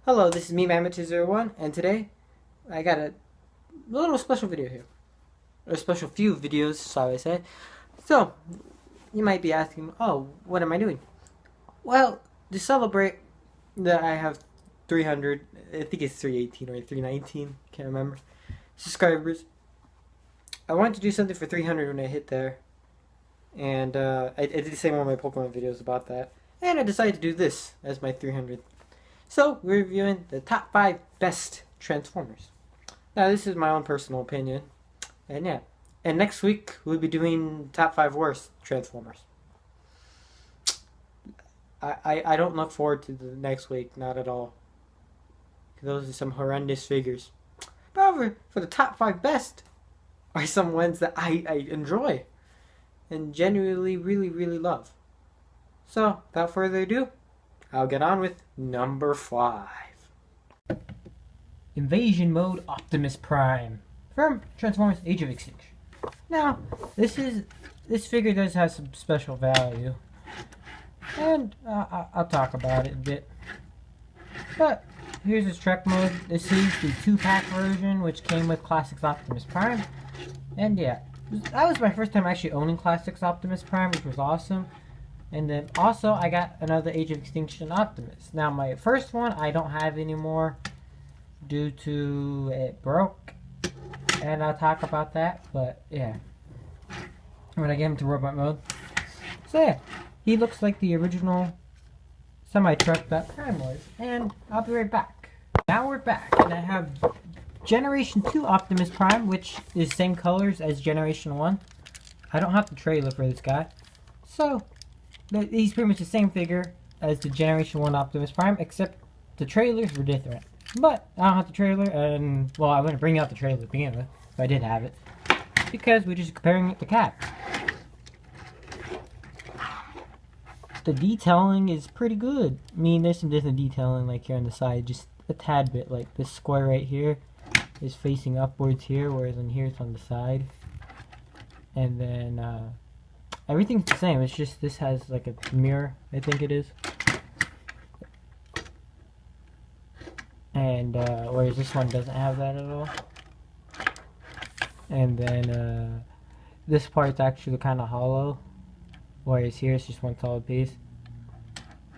Hello, this is me, Mammoth201, and today I got a little special video here. Or a special few videos, shall I say. So, you might be asking, oh, what am I doing? Well, to celebrate that I have 300, I think it's 318 or 319, can't remember, subscribers. I wanted to do something for 300 when I hit there. And I did the same on my Pokemon videos about that. And I decided to do this as my 300th. So, we're reviewing the top 5 best Transformers. Now, this is my own personal opinion. And yeah. And next week, we'll be doing top 5 worst Transformers. I don't look forward to the next week, not at all. Those are some horrendous figures. However, for the top 5 best are some ones that I enjoy. And genuinely really love. So, without further ado, I'll get on with number 5. Invasion Mode Optimus Prime from Transformers Age of Extinction. Now, this figure does have some special value, and I'll talk about it a bit. But here's his Trek mode. This is the 2-pack version, which came with Classics Optimus Prime, and yeah, that was my first time actually owning Classics Optimus Prime, which was awesome. And then also I got another Age of Extinction Optimus. Now my first one I don't have anymore due to it broke. And I'll talk about that, but yeah. When I get him to robot mode. So yeah, he looks like the original semi-truck that Prime was. And I'll be right back. Now we're back, and I have Generation 2 Optimus Prime, which is same colors as Generation 1. I don't have the trailer for this guy. So he's pretty much the same figure as the Generation 1 Optimus Prime, except the trailers were different. But I don't have the trailer, and, well, I wouldn't bring out the trailer to begin with, if I did have it, because we're just comparing it to cabs. The detailing is pretty good. I mean, there's some different detailing, like here on the side, just a tad bit, like this square right here is facing upwards here, whereas in here it's on the side. And then, everything's the same, it's just this has like a mirror, I think it is. And whereas this one doesn't have that at all. And then this part's actually kind of hollow, whereas here it's just one solid piece.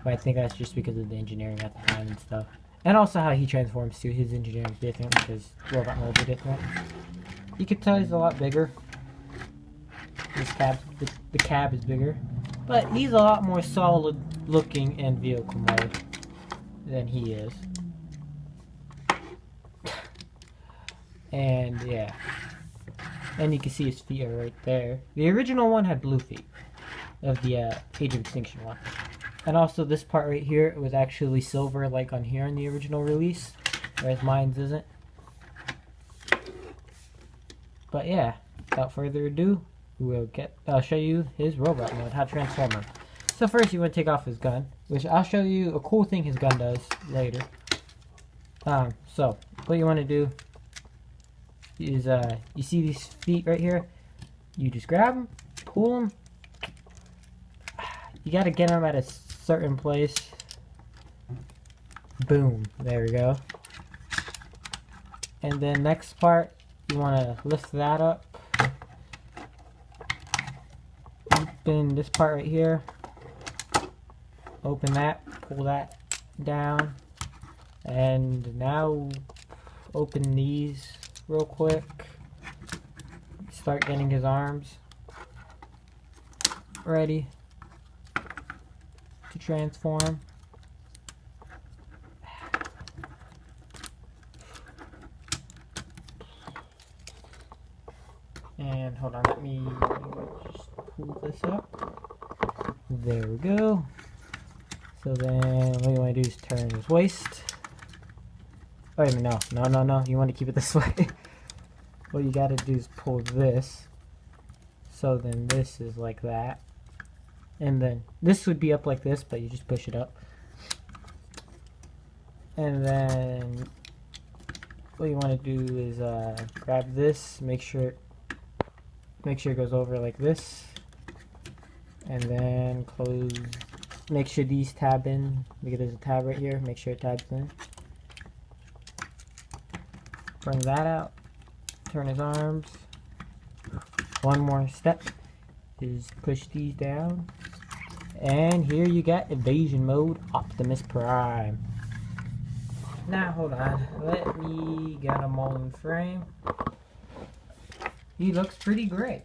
But I think that's just because of the engineering at the time and stuff. And also how he transforms too, his engineering is different because robot modes are different. You can tell he's a lot bigger. The cab is bigger, but he's a lot more solid looking in vehicle mode than he is. And yeah, and you can see his feet are right there. The original one had blue feet of the Age of Extinction one, and also this part right here was actually silver, like on here in the original release, whereas mine's isn't. But yeah, without further ado, I'll show you his robot mode, how to transform him. So first you want to take off his gun, which I'll show you a cool thing his gun does later. So what you want to do is, you see these feet right here? You just grab them, pull them. You got to get them at a certain place. Boom, there we go. And then next part, you want to lift that up. Open this part right here, open that, pull that down, and now open these real quick. Start getting his arms ready to transform. And hold on, let me just pull this up. There we go. So then what you want to do is turn his waist. Wait a minute, no. You want to keep it this way. What you got to do is pull this. So then this is like that. And then this would be up like this, but you just push it up. And then what you want to do is grab this, make sure it goes over like this, and then close, make sure these tab in, because there's a tab right here, make sure it tabs in, bring that out, turn his arms. One more step is push these down. And here you got Evasion Mode Optimus Prime. Now hold on, let me get him on frame. He looks pretty great.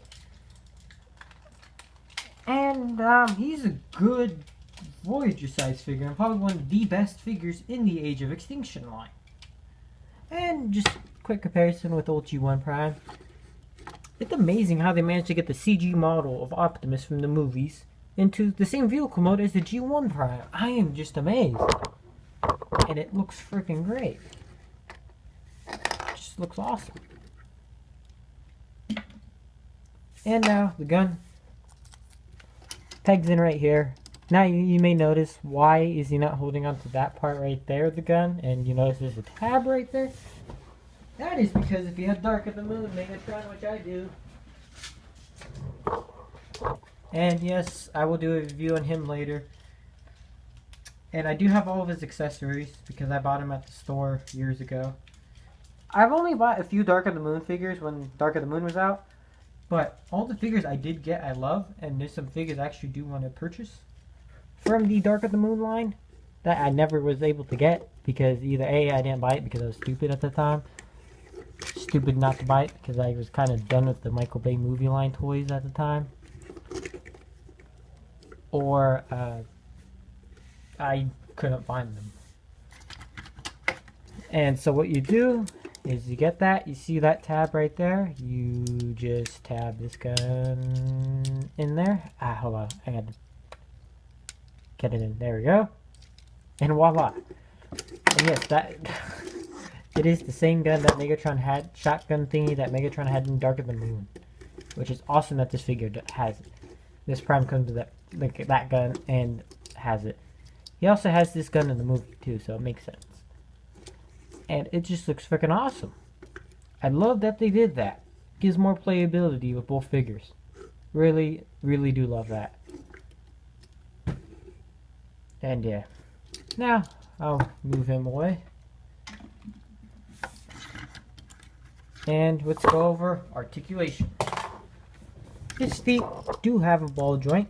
And he's a good Voyager size figure and probably one of the best figures in the Age of Extinction line. And just quick comparison with old G1 Prime. It's amazing how they managed to get the CG model of Optimus from the movies into the same vehicle mode as the G1 Prime. I am just amazed. And it looks freaking great. It just looks awesome. And now the gun pegs in right here. Now you may notice, why is he not holding on to that part right there of the gun? And you notice there's a tab right there. That is because if you had Dark of the Moon Megatron, which I do. And yes, I will do a review on him later. And I do have all of his accessories because I bought him at the store years ago. I've only bought a few Dark of the Moon figures when Dark of the Moon was out. But all the figures I did get, I love. And there's some figures I actually do want to purchase from the Dark of the Moon line that I never was able to get. Because either A, I didn't buy it because I was stupid at the time. Stupid not to buy it because I was kind of done with the Michael Bay movie line toys at the time. Or I couldn't find them. And so what you do is you get that, you see that tab right there, you just tab this gun in there. Hold on, I got to get it in. There we go. And voila. And yes, that it is the same gun that Megatron had, shotgun thingy that Megatron had in Dark of the Moon, which is awesome that this figure has it. This Prime comes with that gun and has it. He also has this gun in the movie too, so it makes sense. And it just looks freaking awesome. I love that they did that. Gives more playability with both figures. Really, really do love that. And yeah. Now, I'll move him away. And let's go over articulation. His feet do have a ball joint.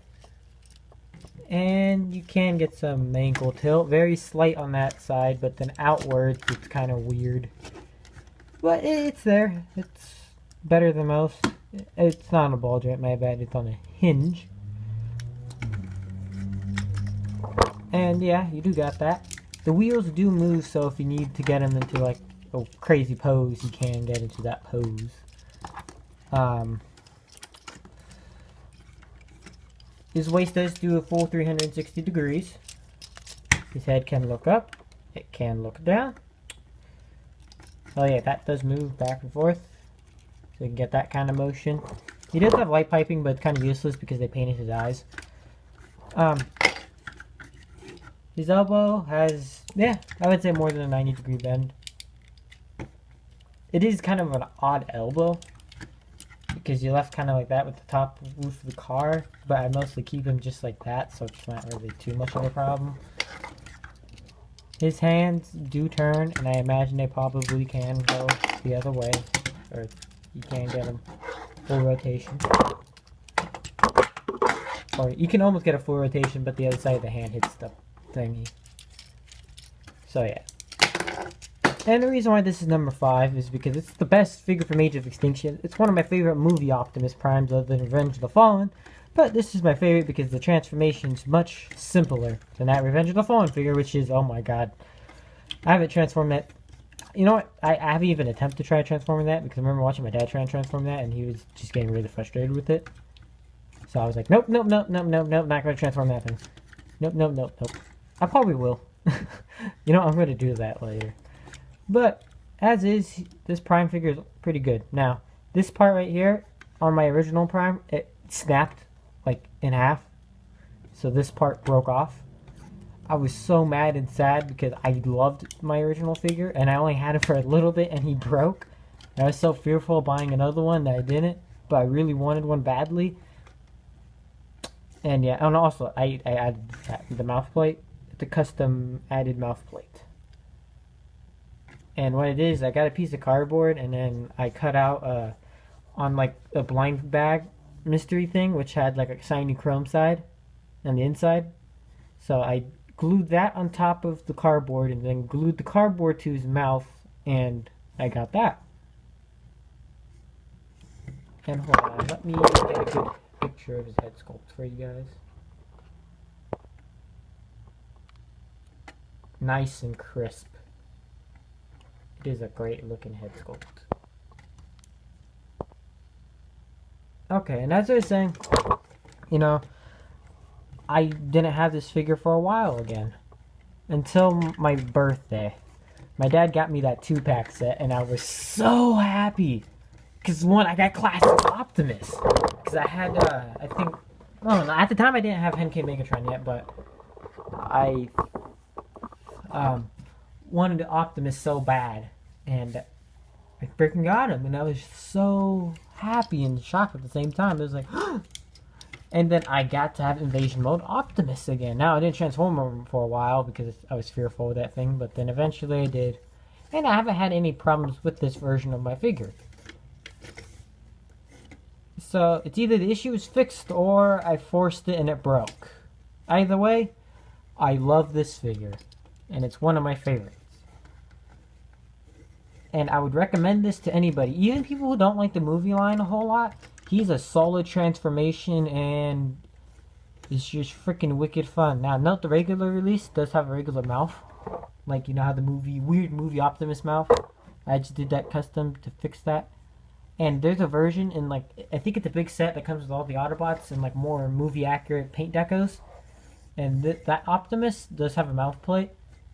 And you can get some ankle tilt. Very slight on that side, but then outwards it's kind of weird. But it's there. It's better than most. It's not on a ball joint, my bad. It's on a hinge. And yeah, you do got that. The wheels do move, so if you need to get them into like a crazy pose, you can get into that pose. His waist does do a full 360 degrees. His head can look up. It can look down. Oh yeah, that does move back and forth. So you can get that kind of motion. He does have light piping, but it's kind of useless because they painted his eyes. His elbow has, yeah, I would say more than a 90-degree bend. It is kind of an odd elbow, because you left kind of like that with the top roof of the car, but I mostly keep him just like that, so it's not really too much of a problem. His hands do turn, and I imagine they probably can go the other way, or you can get them full rotation. Or you can almost get a full rotation, but the other side of the hand hits the thingy. So yeah. And the reason why this is number 5 is because it's the best figure from Age of Extinction. It's one of my favorite movie Optimus Primes other than Revenge of the Fallen. But this is my favorite because the transformation's much simpler than that Revenge of the Fallen figure, which is, oh my god. I haven't transformed that. You know what? I haven't even attempted to try transforming that because I remember watching my dad try and transform that and he was just getting really frustrated with it. So I was like, nope, nope, nope, nope, nope, nope, not going to transform that thing. Nope, nope, nope, nope. I probably will. You know, I'm going to do that later. But, as is, this Prime figure is pretty good. Now, this part right here, on my original Prime, it snapped, like, in half. So this part broke off. I was so mad and sad because I loved my original figure, and I only had it for a little bit, and he broke. And I was so fearful of buying another one that I didn't, but I really wanted one badly. And yeah, and also, I added the mouth plate, the custom added mouth plate. And what it is, I got a piece of cardboard and then I cut out on like a blind bag mystery thing, which had like a shiny chrome side on the inside. So I glued that on top of the cardboard and then glued the cardboard to his mouth, and I got that. And hold on, let me get a good picture of his head sculpt for you guys. Nice and crisp. It is a great looking head sculpt. Okay, and as I was saying, you know, I didn't have this figure for a while again. Until my birthday. My dad got me that 2-pack set, and I was so happy. Because, one, I got Classic Optimus. Because I had, I think... Oh, at the time I didn't have Henkei Megatron yet, but... I... wanted Optimus so bad. And I freaking got him. And I was so happy and shocked at the same time. It was like... And then I got to have Invasion Mode Optimus again. Now, I didn't transform him for a while because I was fearful of that thing, but then eventually I did. And I haven't had any problems with this version of my figure. So, it's either the issue is fixed or I forced it and it broke. Either way, I love this figure. And it's one of my favorites. And I would recommend this to anybody, even people who don't like the movie line a whole lot. He's a solid transformation, and it's just freaking wicked fun. Now, note the regular release does have a regular mouth. Like, you know how the weird movie Optimus mouth? I just did that custom to fix that. And there's a version in, like, I think it's a big set that comes with all the Autobots and, like, more movie-accurate paint decos. And that Optimus does have a mouth plate.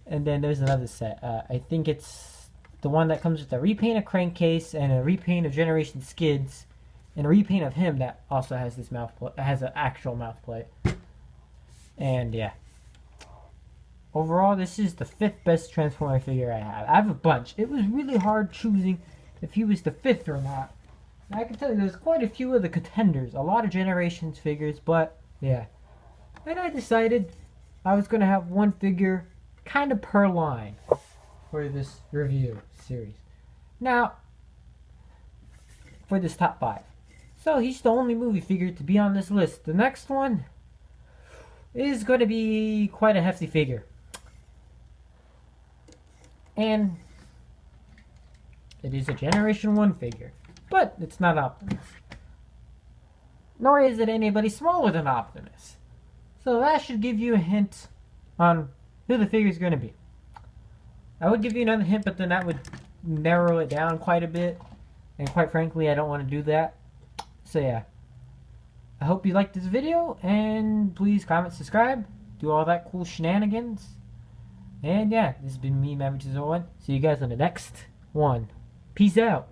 And then there's another set. I think it's the one that comes with a repaint of Crankcase and a repaint of Generation Skids. And a repaint of him that also has this mouth plate, has an actual mouth plate. And yeah. Overall, this is the 5th best Transformer figure I have. I have a bunch. It was really hard choosing if he was the 5th or not. And I can tell you there's quite a few of the contenders. A lot of Generations figures, but yeah. And I decided I was going to have one figure kind of per line for this review series. Now, for this top 5. So he's the only movie figure to be on this list. The next one is going to be quite a hefty figure. And it is a Generation 1 figure. But it's not Optimus. Nor is it anybody smaller than Optimus. So that should give you a hint on who the figure is going to be. I would give you another hint, but then that would narrow it down quite a bit. And quite frankly, I don't want to do that. So yeah, I hope you liked this video, and please comment, subscribe, do all that cool shenanigans. And yeah, this has been me, Maverick01. See you guys on the next one. Peace out.